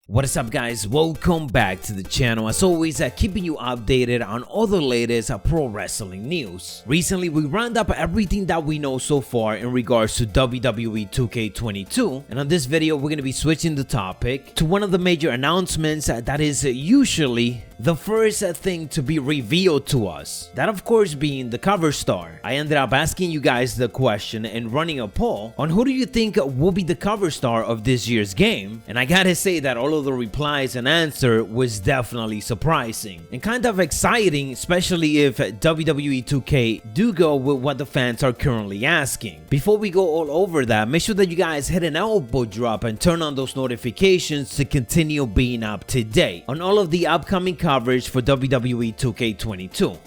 What is up, guys? Welcome back to the channel. As always, keeping you updated on all the latest pro wrestling news. Recently, we round up everything that we know so far in regards to WWE 2K22, and on this video, we're going to be switching the topic to one of the major announcements that is usually the first thing to be revealed to us. That, of course, being the cover star. I ended up asking you guys the question and running a poll on who do you think will be the cover star of this year's game, and I gotta say that all of the replies and answer was definitely surprising and kind of exciting, especially if WWE 2K do go with what the fans are currently asking. Before we go all over that, make sure that you guys hit an elbow drop and turn on those notifications to continue being up to date on all of the upcoming coverage for WWE 2K22.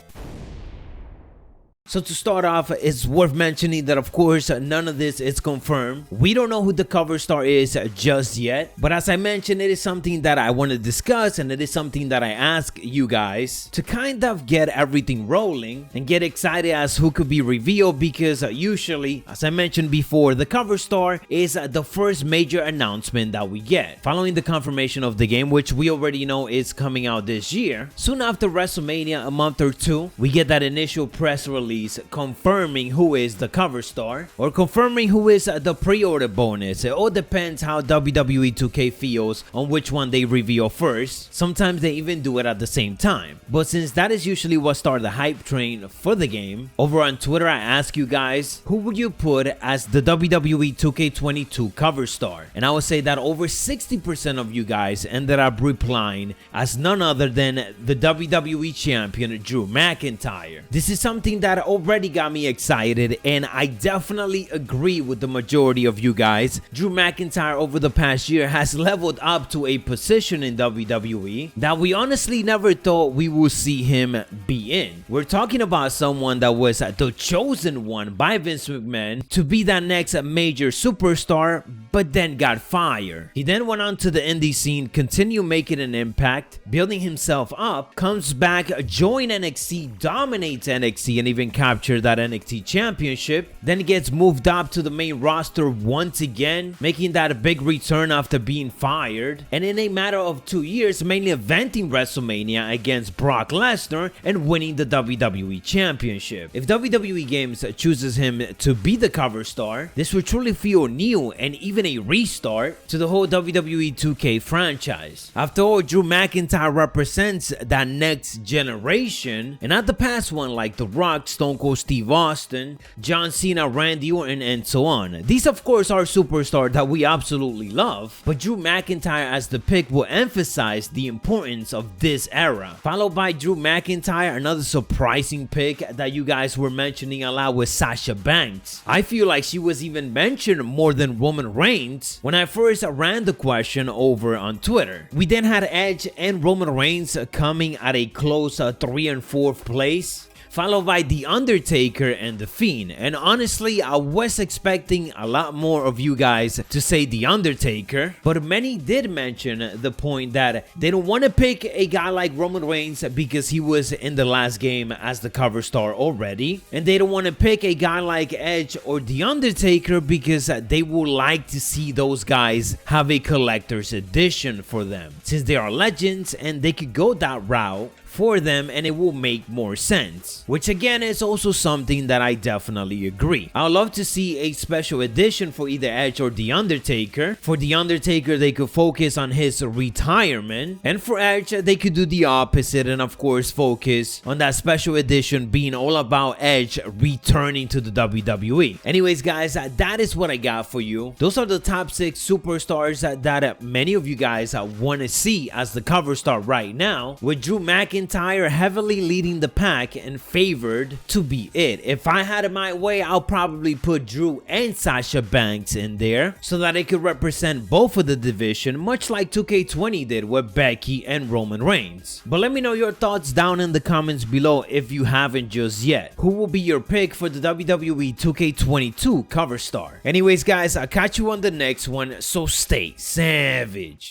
So to start off, it's worth mentioning that of course none of this is confirmed. We don't know who the cover star is just yet, but as I mentioned, it is something that I want to discuss, and it is something that I ask you guys to kind of get everything rolling and get excited as who could be revealed, because usually, as I mentioned before, the cover star is the first major announcement that we get following the confirmation of the game, which we already know is coming out this year. Soon after WrestleMania, a month or two, we get that initial press release confirming who is the cover star or confirming who is the pre-order bonus. It all depends how WWE 2K feels on which one they reveal first. Sometimes they even do it at the same time, but since that is usually what started the hype train for the game, over on Twitter I ask you guys, who would you put as the WWE 2K22 cover star? And I would say that over 60% of you guys ended up replying as none other than the WWE champion Drew McIntyre. This is something that already got me excited, and I definitely agree with the majority of you guys. Drew McIntyre over the past year has leveled up to a position in WWE that we honestly never thought we would see him be in. We're talking about someone that was the chosen one by Vince McMahon to be that next major superstar, but then got fired. He then went on to the indie scene, continued making an impact, building himself up, comes back, join NXT, dominates NXT, and even capture that NXT championship, then gets moved up to the main roster once again, making that big return after being fired, and in a matter of 2 years, mainly eventing WrestleMania against Brock Lesnar and winning the WWE championship. If WWE Games chooses him to be the cover star, this would truly feel new and even a restart to the whole WWE 2K franchise. After all, Drew McIntyre represents that next generation and not the past one like The Rock, Stone Cold Steve Austin, John Cena, Randy Orton, and so on. These of course are superstars that we absolutely love, but Drew McIntyre as the pick will emphasize the importance of this era. Followed by Drew McIntyre, another surprising pick that you guys were mentioning a lot was Sasha Banks. I feel like she was even mentioned more than Roman Reigns when I first ran the question over on Twitter. We then had Edge and Roman Reigns coming at a close 3 and 4th place, followed by The Undertaker and The Fiend. And honestly, I was expecting a lot more of you guys to say The Undertaker, but many did mention the point that they don't want to pick a guy like Roman Reigns because he was in the last game as the cover star already, and they don't want to pick a guy like Edge or The Undertaker because they would like to see those guys have a collector's edition for them, since they are legends and they could go that route for them and it will make more sense, which again is also something that I definitely agree. I would love to see a special edition for either Edge or The Undertaker. For The Undertaker, they could focus on his retirement, and for Edge, they could do the opposite and of course focus on that special edition being all about Edge returning to the WWE. Anyways guys, that is what I got for you. Those are the top 6 superstars that many of you guys want to see as the cover star right now, with Drew McIntyre heavily leading the pack and favored to be it. If I had it my way, I'll probably put Drew and Sasha Banks in there so that it could represent both of the division, much like 2K20 did with Becky and Roman Reigns. But let me know your thoughts down in the comments below if you haven't just yet. Who will be your pick for the WWE 2K22 cover star? Anyways guys, I'll catch you on the next one, so stay savage.